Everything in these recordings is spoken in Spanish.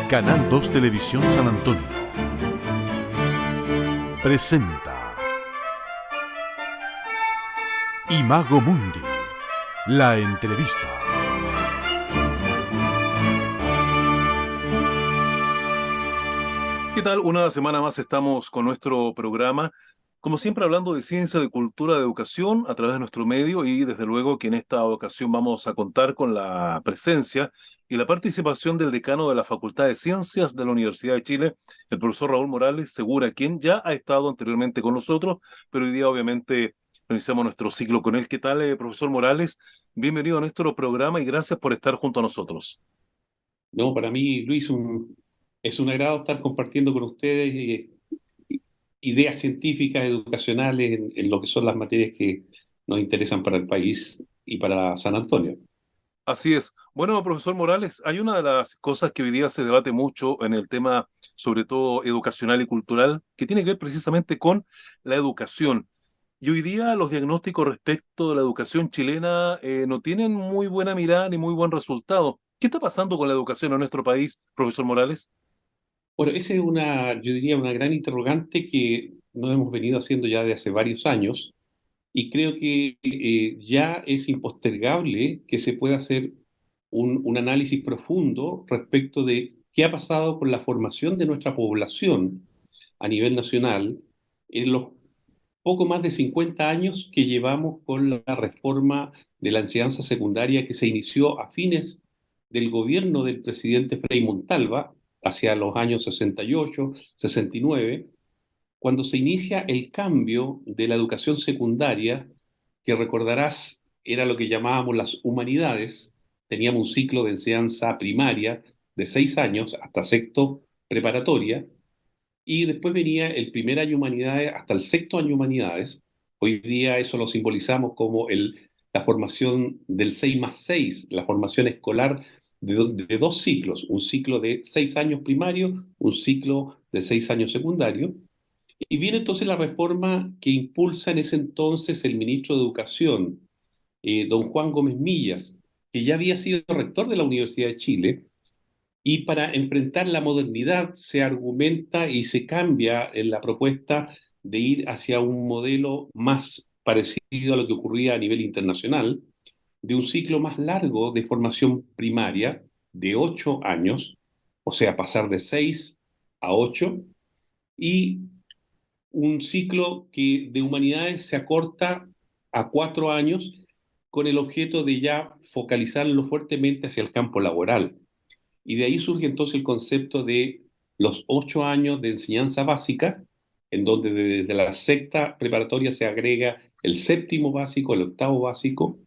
Canal 2 Televisión San Antonio presenta Imago Mundi, la entrevista. ¿Qué tal? Una semana más estamos con nuestro programa, como siempre hablando de ciencia, de cultura, de educación a través de nuestro medio y desde luego que en esta ocasión vamos a contar con la presencia y la participación del decano de la Facultad de Ciencias de la Universidad de Chile, el profesor Raúl Morales Segura, quien ya ha estado anteriormente con nosotros, pero hoy día obviamente iniciamos nuestro ciclo con él. ¿Qué tal, profesor Morales? Bienvenido a nuestro programa y gracias por estar junto a nosotros. No, para mí, Luis, es un agrado estar compartiendo con ustedes ideas científicas, educacionales en lo que son las materias que nos interesan para el país y para San Antonio. Así es. Bueno, profesor Morales, hay una de las cosas que hoy día se debate mucho en el tema, sobre todo educacional y cultural, que tiene que ver precisamente con la educación. Y hoy día los diagnósticos respecto de la educación chilena no tienen muy buena mirada ni muy buen resultado. ¿Qué está pasando con la educación en nuestro país, profesor Morales? Bueno, esa es yo diría, una gran interrogante que nos hemos venido haciendo ya de hace varios años y creo que ya es impostergable que se pueda hacer un análisis profundo respecto de qué ha pasado con la formación de nuestra población a nivel nacional en los poco más de 50 años que llevamos con la reforma de la enseñanza secundaria que se inició a fines del gobierno del presidente Frei Montalva, hacia los años 68, 69, cuando se inicia el cambio de la educación secundaria, que recordarás era lo que llamábamos las humanidades. Teníamos un ciclo de enseñanza primaria de 6 años hasta sexto preparatoria, y después venía el primer año humanidades hasta el sexto año humanidades. Hoy día eso lo simbolizamos como la formación del 6+6, la formación escolar de dos ciclos, un ciclo de 6 años primarios, un ciclo de 6 años secundarios. Y viene entonces la reforma que impulsa en ese entonces el ministro de Educación, don Juan Gómez Millas, que ya había sido rector de la Universidad de Chile, y para enfrentar la modernidad se argumenta y se cambia en la propuesta de ir hacia un modelo más parecido a lo que ocurría a nivel internacional, de un ciclo más largo de formación primaria de 8 años, o sea, pasar de 6 a 8, y un ciclo que de humanidades se acorta a 4 años con el objeto de ya focalizarlo fuertemente hacia el campo laboral. Y de ahí surge entonces el concepto de los 8 años de enseñanza básica, en donde desde la sexta preparatoria se agrega el séptimo básico, el octavo básico,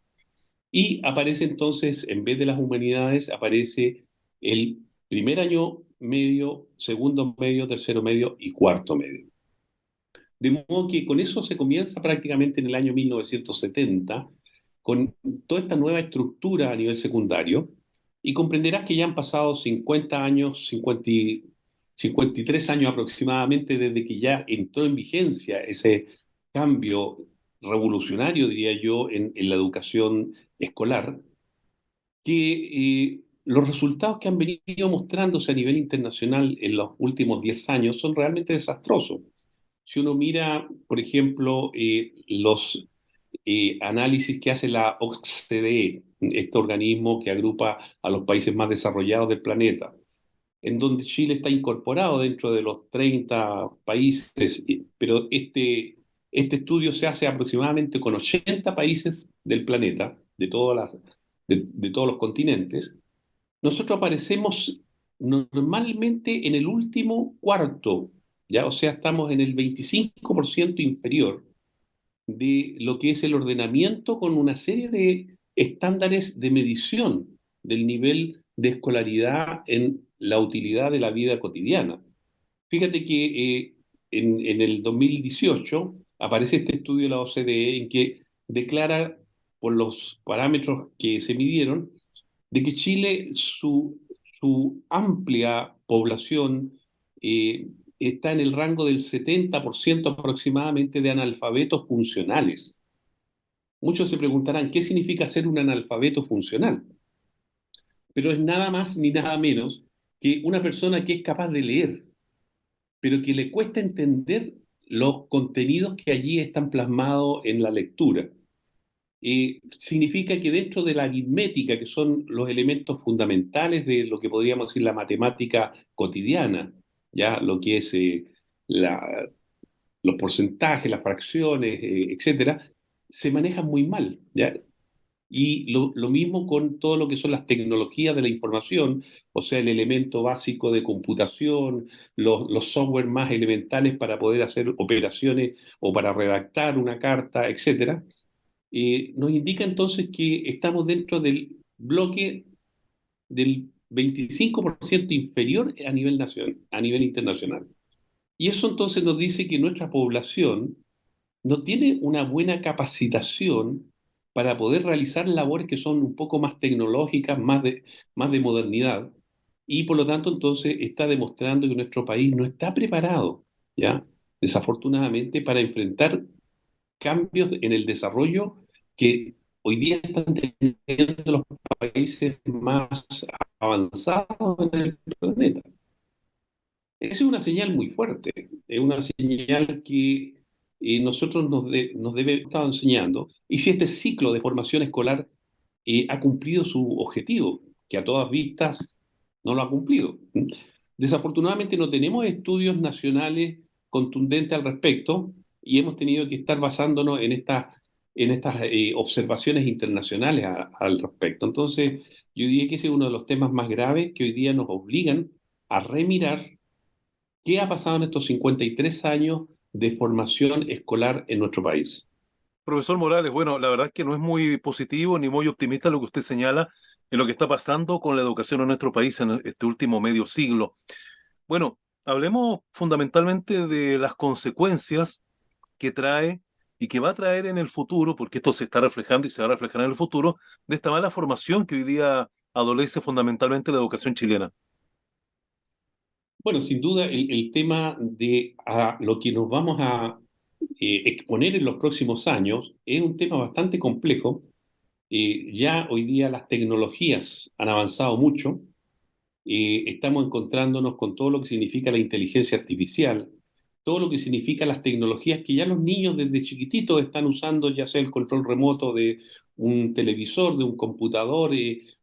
y aparece entonces, en vez de las humanidades, aparece el primer año medio, segundo medio, tercero medio y cuarto medio. De modo que con eso se comienza prácticamente en el año 1970, con toda esta nueva estructura a nivel secundario, y comprenderás que ya han pasado 50 años, 53 años aproximadamente desde que ya entró en vigencia ese cambio revolucionario, diría yo, en la educación escolar, que los resultados que han venido mostrándose a nivel internacional en los últimos 10 años son realmente desastrosos. Si uno mira, por ejemplo, los análisis que hace la OCDE, este organismo que agrupa a los países más desarrollados del planeta, en donde Chile está incorporado dentro de los 30 países, pero este estudio se hace aproximadamente con 80 países del planeta, de todos los continentes. Nosotros aparecemos normalmente en el último cuarto, ¿ya? O sea, estamos en el 25% inferior de lo que es el ordenamiento con una serie de estándares de medición del nivel de escolaridad en la utilidad de la vida cotidiana. Fíjate que en el 2018 aparece este estudio de la OCDE en que declara, por los parámetros que se midieron, de que Chile, su amplia población, está en el rango del 70% aproximadamente de analfabetos funcionales. Muchos se preguntarán, ¿qué significa ser un analfabeto funcional? Pero es nada más ni nada menos que una persona que es capaz de leer, pero que le cuesta entender los contenidos que allí están plasmados en la lectura. Significa que dentro de la aritmética, que son los elementos fundamentales de lo que podríamos decir la matemática cotidiana, ya lo que es la, los porcentajes, las fracciones, etcétera, se manejan muy mal, ¿ya? Y lo mismo con todo lo que son las tecnologías de la información, o sea, el elemento básico de computación, los software más elementales para poder hacer operaciones o para redactar una carta, etcétera. Nos indica entonces que estamos dentro del bloque del 25% inferior a nivel a nivel internacional. Y eso entonces nos dice que nuestra población no tiene una buena capacitación para poder realizar labores que son un poco más tecnológicas, más de modernidad, y por lo tanto entonces está demostrando que nuestro país no está preparado, ¿ya? Desafortunadamente, para enfrentar cambios en el desarrollo que hoy día están teniendo los países más avanzados en el planeta. Esa es una señal muy fuerte, es una señal que nosotros nos debe estar enseñando. Y si este ciclo de formación escolar ha cumplido su objetivo, que a todas vistas no lo ha cumplido. Desafortunadamente no tenemos estudios nacionales contundentes al respecto y hemos tenido que estar basándonos en estas observaciones internacionales al respecto. Entonces, yo diría que ese es uno de los temas más graves que hoy día nos obligan a remirar qué ha pasado en estos 53 años de formación escolar en nuestro país. Profesor Morales, bueno, la verdad es que no es muy positivo ni muy optimista lo que usted señala en lo que está pasando con la educación en nuestro país en este último medio siglo. Bueno, hablemos fundamentalmente de las consecuencias que trae y que va a traer en el futuro, porque esto se está reflejando y se va a reflejar en el futuro, de esta mala formación que hoy día adolece fundamentalmente la educación chilena. Bueno, sin duda el tema de lo que nos vamos a exponer en los próximos años es un tema bastante complejo. Ya hoy día las tecnologías han avanzado mucho. Estamos encontrándonos con todo lo que significa la inteligencia artificial, todo lo que significa las tecnologías que ya los niños desde chiquititos están usando, ya sea el control remoto de un televisor, de un computador.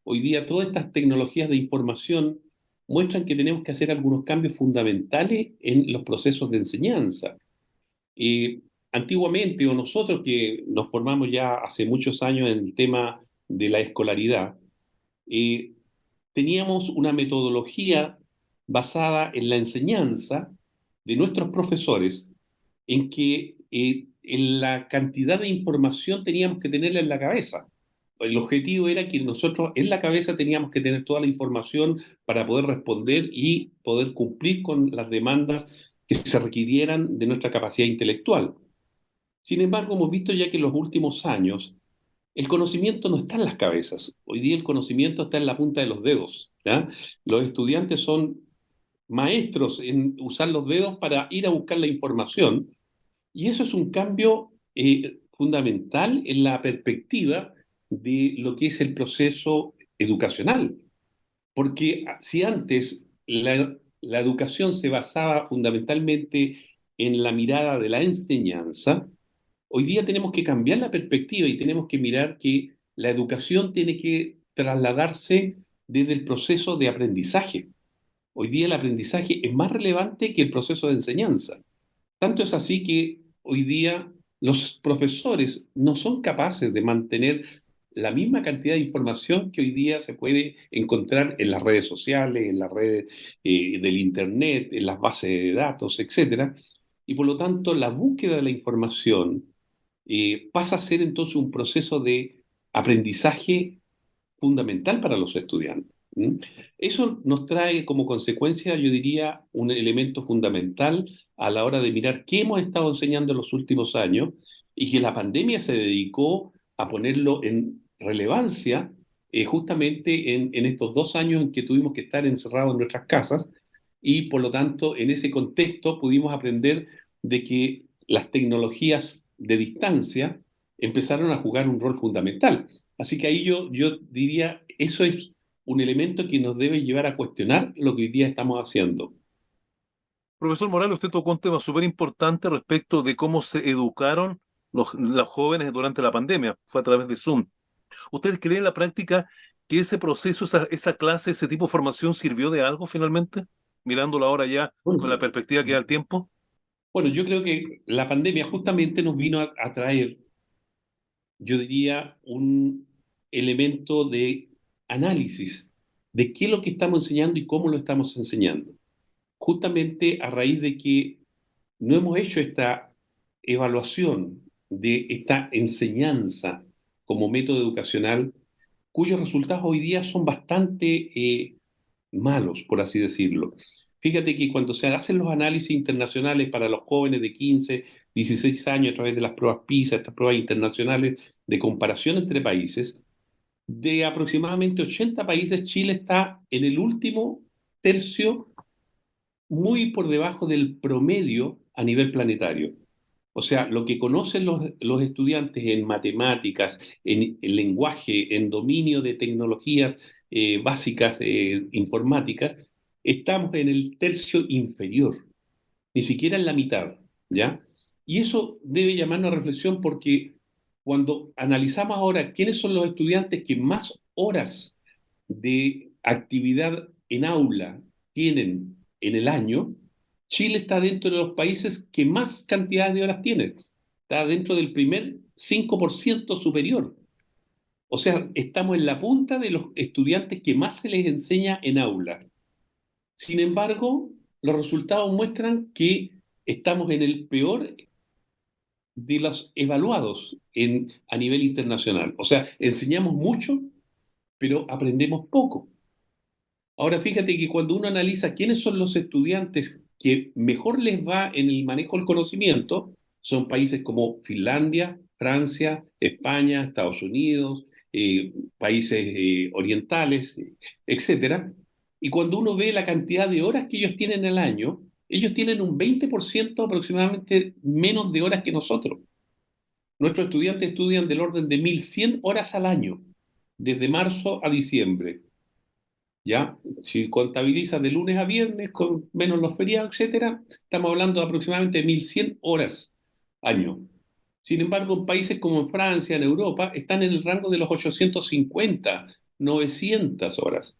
Hoy día todas estas tecnologías de información muestran que tenemos que hacer algunos cambios fundamentales en los procesos de enseñanza. Eh, Antiguamente, o nosotros que nos formamos ya hace muchos años en el tema de la escolaridad, eh, teníamos una metodología basada en la enseñanza de nuestros profesores, en que en la cantidad de información teníamos que tenerla en la cabeza. El objetivo era que nosotros en la cabeza teníamos que tener toda la información para poder responder y poder cumplir con las demandas que se requirieran de nuestra capacidad intelectual. Sin embargo, hemos visto ya que en los últimos años el conocimiento no está en las cabezas. Hoy día el conocimiento está en la punta de los dedos, ¿ya? Los estudiantes son maestros en usar los dedos para ir a buscar la información y eso es un cambio fundamental en la perspectiva de lo que es el proceso educacional. Porque si antes la educación se basaba fundamentalmente en la mirada de la enseñanza, hoy día tenemos que cambiar la perspectiva y tenemos que mirar que la educación tiene que trasladarse desde el proceso de aprendizaje. Hoy día el aprendizaje es más relevante que el proceso de enseñanza. Tanto es así que hoy día los profesores no son capaces de mantener la misma cantidad de información que hoy día se puede encontrar en las redes sociales, en las redes del Internet, en las bases de datos, etcétera. Y por lo tanto, la búsqueda de la información pasa a ser entonces un proceso de aprendizaje fundamental para los estudiantes. ¿Mm? Eso nos trae como consecuencia, yo diría, un elemento fundamental a la hora de mirar qué hemos estado enseñando en los últimos años y que la pandemia se dedicó a ponerlo en relevancia justamente en estos 2 años en que tuvimos que estar encerrados en nuestras casas y por lo tanto en ese contexto pudimos aprender de que las tecnologías de distancia empezaron a jugar un rol fundamental. Así que ahí yo diría, eso es un elemento que nos debe llevar a cuestionar lo que hoy día estamos haciendo. Profesor Morales, usted tocó un tema súper importante respecto de cómo se educaron los jóvenes durante la pandemia. Fue a través de Zoom. ¿Usted cree en la práctica que ese proceso, esa clase, ese tipo de formación sirvió de algo finalmente? Mirándolo ahora ya con la Bueno, perspectiva que da el tiempo. bueno, yo creo que la pandemia justamente nos vino a traer, yo diría, un elemento de análisis de qué es lo que estamos enseñando y cómo lo estamos enseñando. Justamente a raíz de que no hemos hecho esta evaluación de esta enseñanza como método educacional, cuyos resultados hoy día son bastante malos, por así decirlo. Fíjate que cuando se hacen los análisis internacionales para los jóvenes de 15, 16 años a través de las pruebas PISA, estas pruebas internacionales de comparación entre países, de aproximadamente 80 países, Chile está en el último tercio, muy por debajo del promedio a nivel planetario. O sea, lo que conocen los estudiantes en matemáticas, en lenguaje, en dominio de tecnologías básicas informáticas, estamos en el tercio inferior, ni siquiera en la mitad, ¿ya? Y eso debe llamarnos a reflexión porque cuando analizamos ahora quiénes son los estudiantes que más horas de actividad en aula tienen en el año, Chile está dentro de los países que más cantidad de horas tiene. Está dentro del primer 5% superior. O sea, estamos en la punta de los estudiantes que más se les enseña en aula. Sin embargo, los resultados muestran que estamos en el peor de los evaluados a nivel internacional. O sea, enseñamos mucho, pero aprendemos poco. Ahora fíjate que cuando uno analiza quiénes son los estudiantes que mejor les va en el manejo del conocimiento, son países como Finlandia, Francia, España, Estados Unidos, países orientales, etcétera. Y cuando uno ve la cantidad de horas que ellos tienen al año, ellos tienen un 20% aproximadamente menos de horas que nosotros. Nuestros estudiantes estudian del orden de 1.100 horas al año, desde marzo a diciembre. ¿Ya? Si contabilizas de lunes a viernes, con menos los feriados, etcétera, estamos hablando de aproximadamente 1.100 horas año. Sin embargo, en países como en Francia, en Europa, están en el rango de los 850, 900 horas.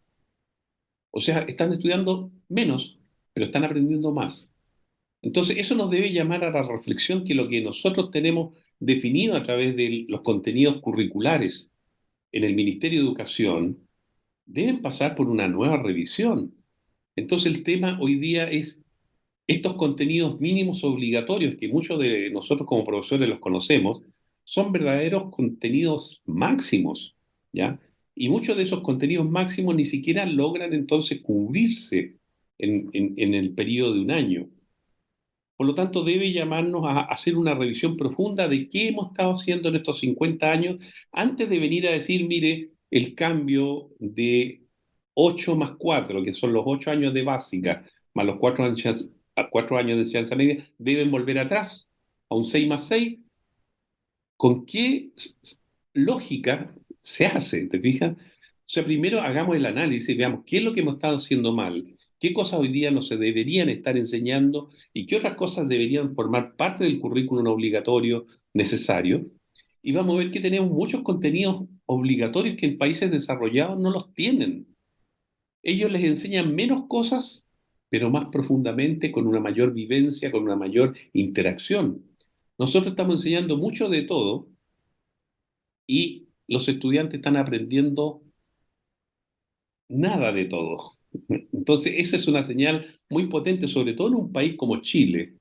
O sea, están estudiando menos, pero están aprendiendo más. Entonces, eso nos debe llamar a la reflexión que lo que nosotros tenemos definido a través de los contenidos curriculares en el Ministerio de Educación deben pasar por una nueva revisión. Entonces el tema hoy día es estos contenidos mínimos obligatorios que muchos de nosotros como profesores los conocemos, son verdaderos contenidos máximos, ¿ya? Y muchos de esos contenidos máximos ni siquiera logran entonces cubrirse en el periodo de un año. Por lo tanto, debe llamarnos a hacer una revisión profunda de qué hemos estado haciendo en estos 50 años antes de venir a decir, mire, el cambio de 8 más 4, que son los 8 años de básica, más los 4 años de enseñanza media, deben volver atrás a un 6 más 6. ¿Con qué lógica se hace? ¿Te fijas? O sea, primero hagamos el análisis, veamos qué es lo que hemos estado haciendo mal, qué cosas hoy día no se deberían estar enseñando y qué otras cosas deberían formar parte del currículum obligatorio necesario. Y vamos a ver que tenemos muchos contenidos obligatorios que en países desarrollados no los tienen. Ellos les enseñan menos cosas, pero más profundamente, con una mayor vivencia, con una mayor interacción. Nosotros estamos enseñando mucho de todo y los estudiantes están aprendiendo nada de todo. Entonces, esa es una señal muy potente, sobre todo en un país como Chile.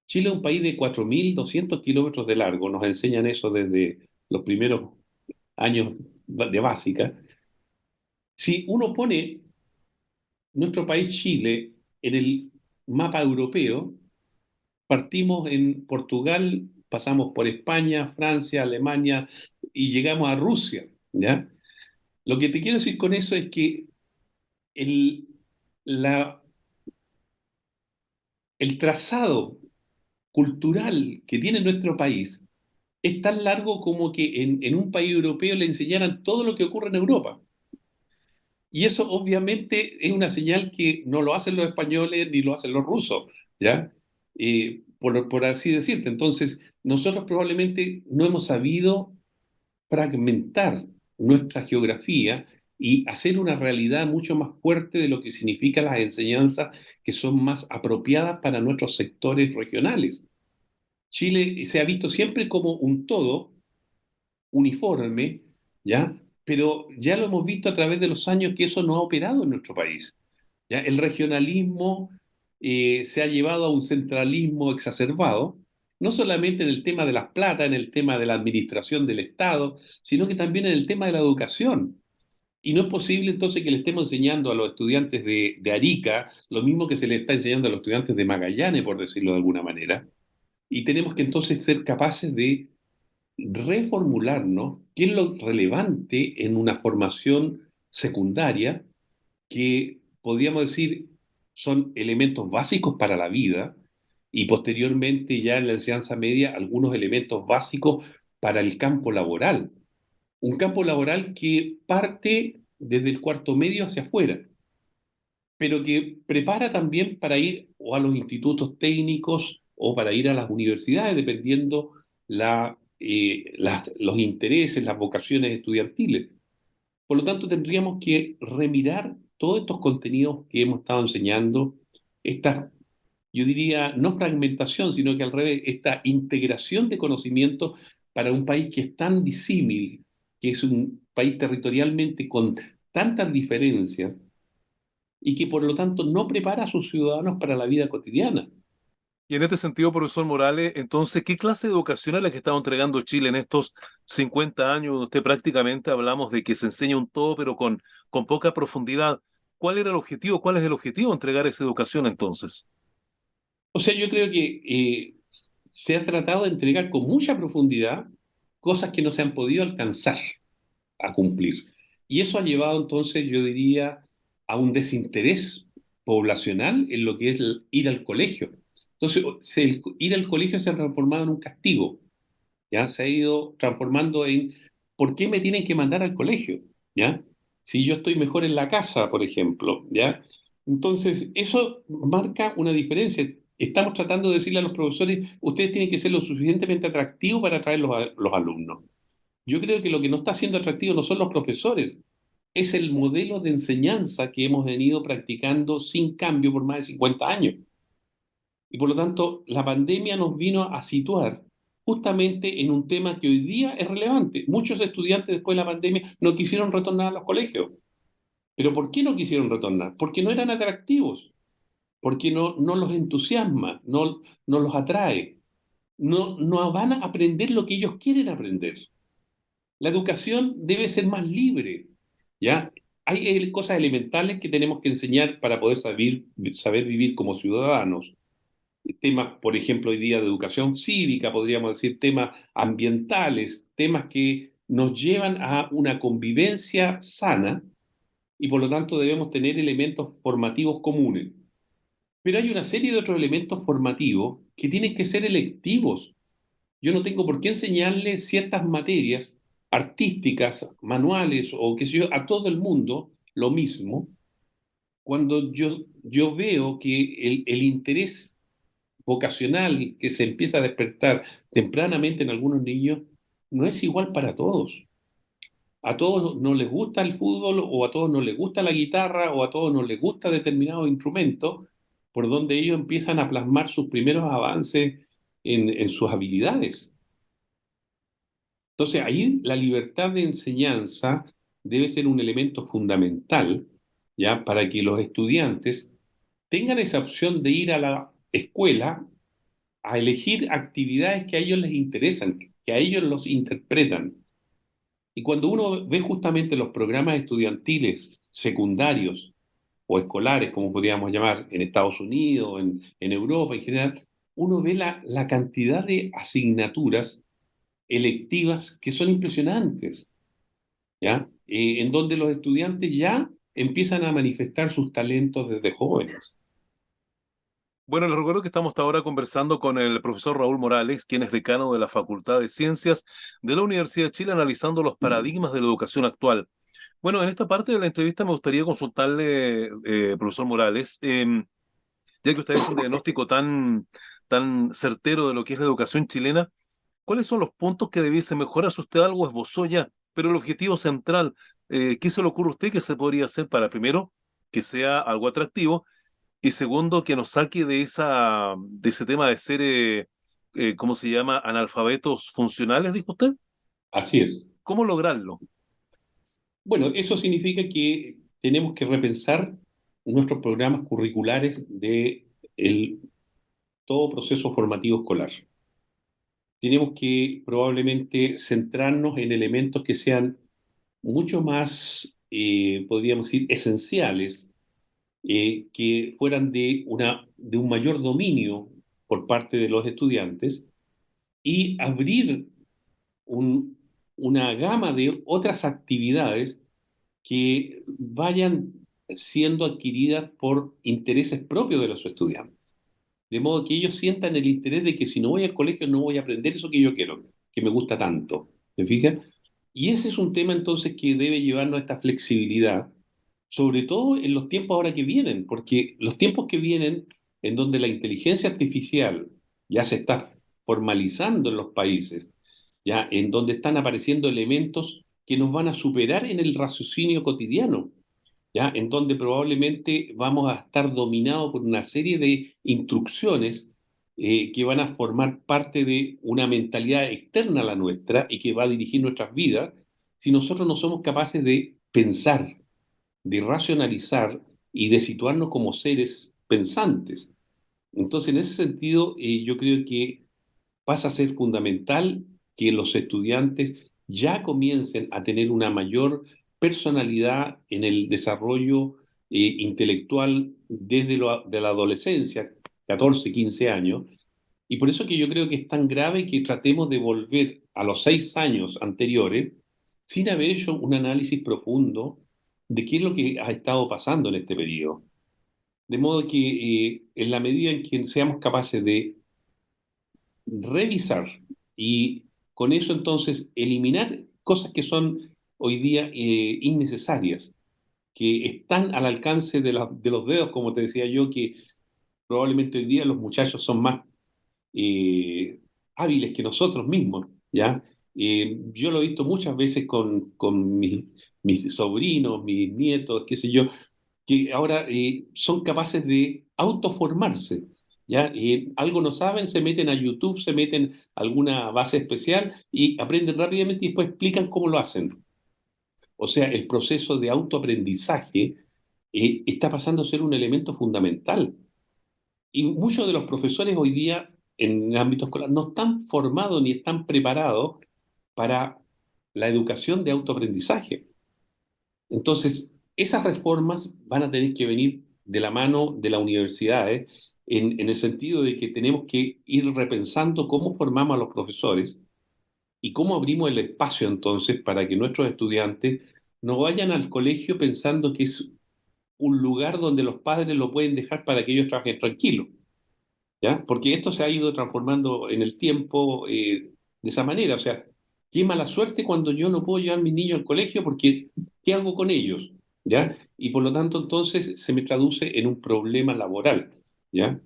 Chile es un país de 4.200 kilómetros de largo, nos enseñan eso desde los primeros años de básica. Si uno pone nuestro país Chile en el mapa europeo, partimos en Portugal, pasamos por España, Francia, Alemania y llegamos a Rusia, ¿ya? Lo que te quiero decir con eso es que el, la, el trazado cultural que tiene nuestro país es tan largo como que en un país europeo le enseñaran todo lo que ocurre en Europa. Y eso obviamente es una señal que no lo hacen los españoles ni lo hacen los rusos, ¿ya? Por así decirte. Entonces, nosotros probablemente no hemos sabido fragmentar nuestra geografía y hacer una realidad mucho más fuerte de lo que significan las enseñanzas que son más apropiadas para nuestros sectores regionales. Chile se ha visto siempre como un todo uniforme, ¿ya? Pero ya lo hemos visto a través de los años que eso no ha operado en nuestro país. ¿Ya? El regionalismo se ha llevado a un centralismo exacerbado, no solamente en el tema de las plata, en el tema de la administración del Estado, sino que también en el tema de la educación. Y no es posible entonces que le estemos enseñando a los estudiantes de Arica lo mismo que se le está enseñando a los estudiantes de Magallanes, por decirlo de alguna manera. Y tenemos que entonces ser capaces de reformularnos qué es lo relevante en una formación secundaria que podríamos decir son elementos básicos para la vida y posteriormente ya en la enseñanza media algunos elementos básicos para el campo laboral. Un campo laboral que parte desde el cuarto medio hacia afuera, pero que prepara también para ir o a los institutos técnicos o para ir a las universidades, dependiendo los intereses, las vocaciones estudiantiles. Por lo tanto, tendríamos que remirar todos estos contenidos que hemos estado enseñando, esta, yo diría, no fragmentación, sino que al revés, esta integración de conocimiento para un país que es tan disímil, que es un país territorialmente con tantas diferencias y que por lo tanto no prepara a sus ciudadanos para la vida cotidiana. Y en este sentido, profesor Morales, entonces, ¿qué clase de educación es la que está entregando Chile en estos 50 años? Usted prácticamente hablamos de que se enseña un todo, pero con poca profundidad. ¿Cuál era el objetivo? ¿Cuál es el objetivo de entregar esa educación entonces? O sea, yo creo que se ha tratado de entregar con mucha profundidad cosas que no se han podido alcanzar a cumplir. Y eso ha llevado entonces, yo diría, a un desinterés poblacional en lo que es ir al colegio. Entonces, ir al colegio se ha transformado en un castigo, ¿ya? Se ha ido transformando en, ¿por qué me tienen que mandar al colegio? ¿Ya? Si yo estoy mejor en la casa, por ejemplo, ¿ya? Entonces, eso marca una diferencia. Estamos tratando de decirle a los profesores, ustedes tienen que ser lo suficientemente atractivos para atraer los alumnos. Yo creo que lo que no está siendo atractivo no son los profesores, es el modelo de enseñanza que hemos venido practicando sin cambio por más de 50 años. Y por lo tanto, la pandemia nos vino a situar justamente en un tema que hoy día es relevante. Muchos estudiantes después de la pandemia no quisieron retornar a los colegios. ¿Pero por qué no quisieron retornar? Porque no eran atractivos, porque no los entusiasma, no los atrae, no van a aprender lo que ellos quieren aprender. La educación debe ser más libre, ¿ya? Hay cosas elementales que tenemos que enseñar para poder saber vivir como ciudadanos. Temas, por ejemplo, hoy día de educación cívica, podríamos decir temas ambientales, temas que nos llevan a una convivencia sana y por lo tanto debemos tener elementos formativos comunes. Pero hay una serie de otros elementos formativos que tienen que ser electivos. Yo no tengo por qué enseñarle ciertas materias artísticas, manuales o qué sé yo, a todo el mundo lo mismo, cuando yo veo que el interés vocacional que se empieza a despertar tempranamente en algunos niños no es igual para todos. A todos no les gusta el fútbol o a todos no les gusta la guitarra o a todos no les gusta determinado instrumento por donde ellos empiezan a plasmar sus primeros avances en sus habilidades. Entonces, ahí la libertad de enseñanza debe ser un elemento fundamental, ¿ya? Para que los estudiantes tengan esa opción de ir a la escuela a elegir actividades que a ellos les interesan, que a ellos los interpretan. Y cuando uno ve justamente los programas estudiantiles secundarios o escolares, como podríamos llamar, en Estados Unidos, en Europa en general, uno ve la cantidad de asignaturas electivas que son impresionantes, ¿ya? En donde los estudiantes ya empiezan a manifestar sus talentos desde jóvenes. Bueno, les recuerdo que estamos hasta ahora conversando con el profesor Raúl Morales, quien es decano de la Facultad de Ciencias de la Universidad de Chile, analizando los paradigmas de la educación actual. Bueno, en esta parte de la entrevista me gustaría consultarle, profesor Morales, ya que usted hace un diagnóstico tan certero de lo que es la educación chilena, ¿cuáles son los puntos que debiese mejorar? Si usted algo esbozó ya, pero el objetivo central, ¿qué se le ocurre a usted que se podría hacer para, primero, que sea algo atractivo y segundo, que nos saque de ese tema de ser, ¿cómo se llama? Analfabetos funcionales, dijo usted? Así es. ¿Cómo lograrlo? Bueno, eso significa que tenemos que repensar nuestros programas curriculares de todo proceso formativo escolar. Tenemos que probablemente centrarnos en elementos que sean mucho más, podríamos decir, esenciales, que fueran de un mayor dominio por parte de los estudiantes y abrir un- una gama de otras actividades que vayan siendo adquiridas por intereses propios de los estudiantes. De modo que ellos sientan el interés de que si no voy al colegio no voy a aprender eso que yo quiero, que me gusta tanto. ¿Se fija? Y ese es un tema entonces que debe llevarnos a esta flexibilidad, sobre todo en los tiempos ahora que vienen, porque los tiempos que vienen en donde la inteligencia artificial ya se está formalizando en los países, ya en donde están apareciendo elementos que nos van a superar en el raciocinio cotidiano, ya en donde probablemente vamos a estar dominados por una serie de instrucciones que van a formar parte de una mentalidad externa a la nuestra y que va a dirigir nuestras vidas si nosotros no somos capaces de pensar, de racionalizar y de situarnos como seres pensantes. Entonces, en ese sentido, yo creo que pasa a ser fundamental que los estudiantes ya comiencen a tener una mayor personalidad en el desarrollo intelectual desde de la adolescencia, 14, 15 años, y por eso que yo creo que es tan grave que tratemos de volver a los 6 años anteriores sin haber hecho un análisis profundo de qué es lo que ha estado pasando en este periodo. De modo que en la medida en que seamos capaces de revisar y con eso entonces eliminar cosas que son hoy día innecesarias, que están al alcance de los dedos, como te decía yo, que probablemente hoy día los muchachos son más eh, hábiles que nosotros mismos, ¿ya? Yo lo he visto muchas veces con mis sobrinos, mis nietos, qué sé yo, que ahora son capaces de autoformarse. ¿Ya? Algo no saben, se meten a YouTube, se meten a alguna base especial y aprenden rápidamente y después explican cómo lo hacen. O sea, el proceso de autoaprendizaje está pasando a ser un elemento fundamental. Y muchos de los profesores hoy día en el ámbito escolar no están formados ni están preparados para la educación de autoaprendizaje. Entonces, esas reformas van a tener que venir de la mano de las universidades en el sentido de que tenemos que ir repensando cómo formamos a los profesores y cómo abrimos el espacio entonces para que nuestros estudiantes no vayan al colegio pensando que es un lugar donde los padres lo pueden dejar para que ellos trabajen tranquilos, ¿ya? Porque esto se ha ido transformando en el tiempo de esa manera. O sea, qué mala suerte cuando yo no puedo llevar a mis niños al colegio porque ¿qué hago con ellos? ¿Ya? Y por lo tanto entonces se me traduce en un problema laboral, ¿ya?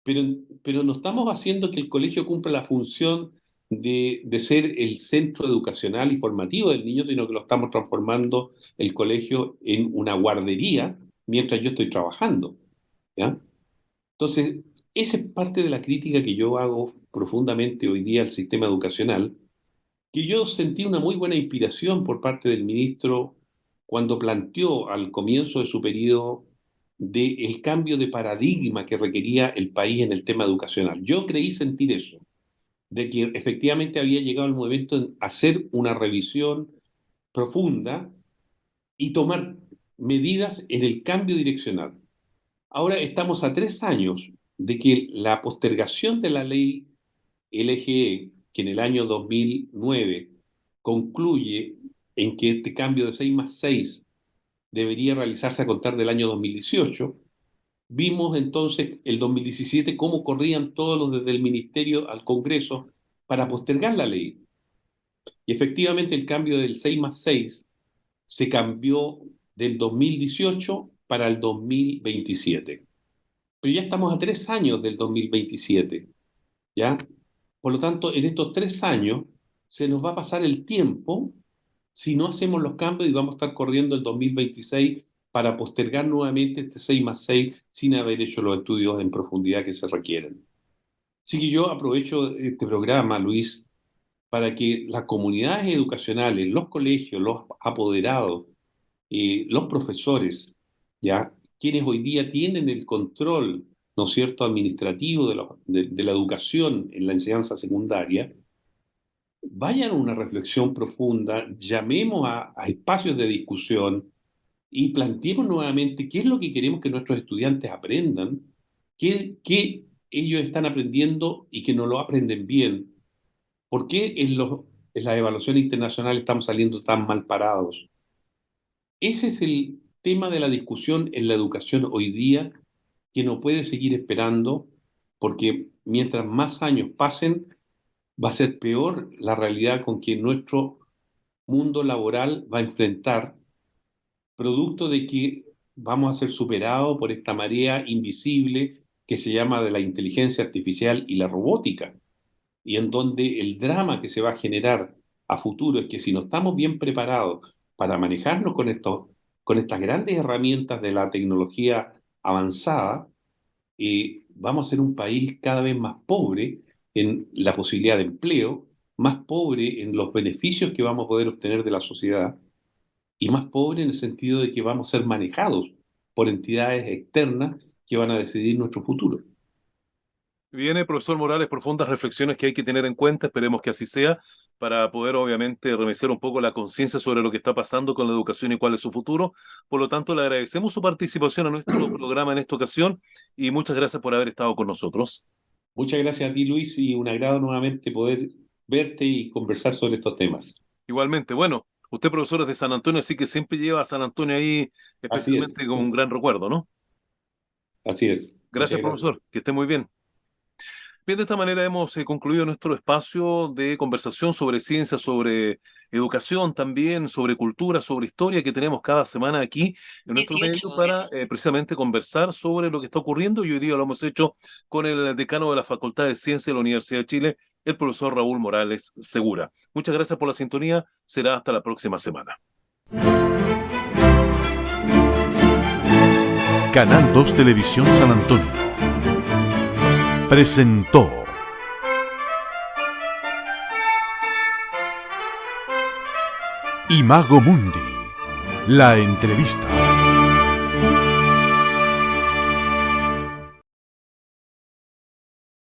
Pero, pero no estamos haciendo que el colegio cumpla la función de ser el centro educacional y formativo del niño, sino que lo estamos transformando el colegio en una guardería mientras yo estoy trabajando, ¿ya? Entonces, esa es parte de la crítica que yo hago profundamente hoy día al sistema educacional, que yo sentí una muy buena inspiración por parte del ministro cuando planteó al comienzo de su periodo el cambio de paradigma que requería el país en el tema educacional. Yo creí sentir eso, de que efectivamente había llegado el momento de hacer una revisión profunda y tomar medidas en el cambio direccional. Ahora estamos a 3 años de que la postergación de la ley LGE, que en el año 2009 concluye en que este cambio de 6+6 debería realizarse a contar del año 2018, vimos entonces el 2017 cómo corrían todos los desde el Ministerio al Congreso para postergar la ley. Y efectivamente el cambio del 6+6 se cambió del 2018 para el 2027. Pero ya estamos a 3 años del 2027, ¿ya? Por lo tanto, en estos 3 años se nos va a pasar el tiempo si no hacemos los cambios y vamos a estar corriendo el 2026 para postergar nuevamente este 6+6 sin haber hecho los estudios en profundidad que se requieren. Así que yo aprovecho este programa, Luis, para que las comunidades educacionales, los colegios, los apoderados, los profesores, ¿ya? Quienes hoy día tienen el control, ¿no es cierto?, administrativo de la educación en la enseñanza secundaria, vayan a una reflexión profunda, llamemos a espacios de discusión y planteemos nuevamente qué es lo que queremos que nuestros estudiantes aprendan, qué ellos están aprendiendo y que no lo aprenden bien, por qué en las evaluaciones internacionales estamos saliendo tan mal parados. Ese es el tema de la discusión en la educación hoy día, que no puede seguir esperando, porque mientras más años pasen, va a ser peor la realidad con que nuestro mundo laboral va a enfrentar, producto de que vamos a ser superados por esta marea invisible que se llama de la inteligencia artificial y la robótica, y en donde el drama que se va a generar a futuro es que si no estamos bien preparados para manejarnos con estas grandes herramientas de la tecnología avanzada, vamos a ser un país cada vez más pobre en la posibilidad de empleo, más pobre en los beneficios que vamos a poder obtener de la sociedad y más pobre en el sentido de que vamos a ser manejados por entidades externas que van a decidir nuestro futuro. Viene, profesor Morales, profundas reflexiones que hay que tener en cuenta, esperemos que así sea, para poder obviamente remecer un poco la conciencia sobre lo que está pasando con la educación y cuál es su futuro. Por lo tanto, le agradecemos su participación a nuestro programa en esta ocasión y muchas gracias por haber estado con nosotros. Muchas gracias a ti, Luis, y un agrado nuevamente poder verte y conversar sobre estos temas. Igualmente, bueno, usted profesor es de San Antonio, así que siempre lleva a San Antonio ahí, Así es, especialmente con un gran recuerdo, ¿no? así es. Muchas Gracias, gracias. profesor, que esté muy bien. Bien, de esta manera hemos concluido nuestro espacio de conversación sobre ciencia, sobre educación también, sobre cultura, sobre historia que tenemos cada semana aquí en nuestro 18 medio para horas. precisamente conversar sobre lo que está ocurriendo y hoy día lo hemos hecho con el decano de la Facultad de Ciencia de la Universidad de Chile, el profesor Raúl Morales Segura. Muchas gracias por la sintonía, será hasta la próxima semana. Canal 2 Televisión San Antonio presentó Imago Mundi, la entrevista.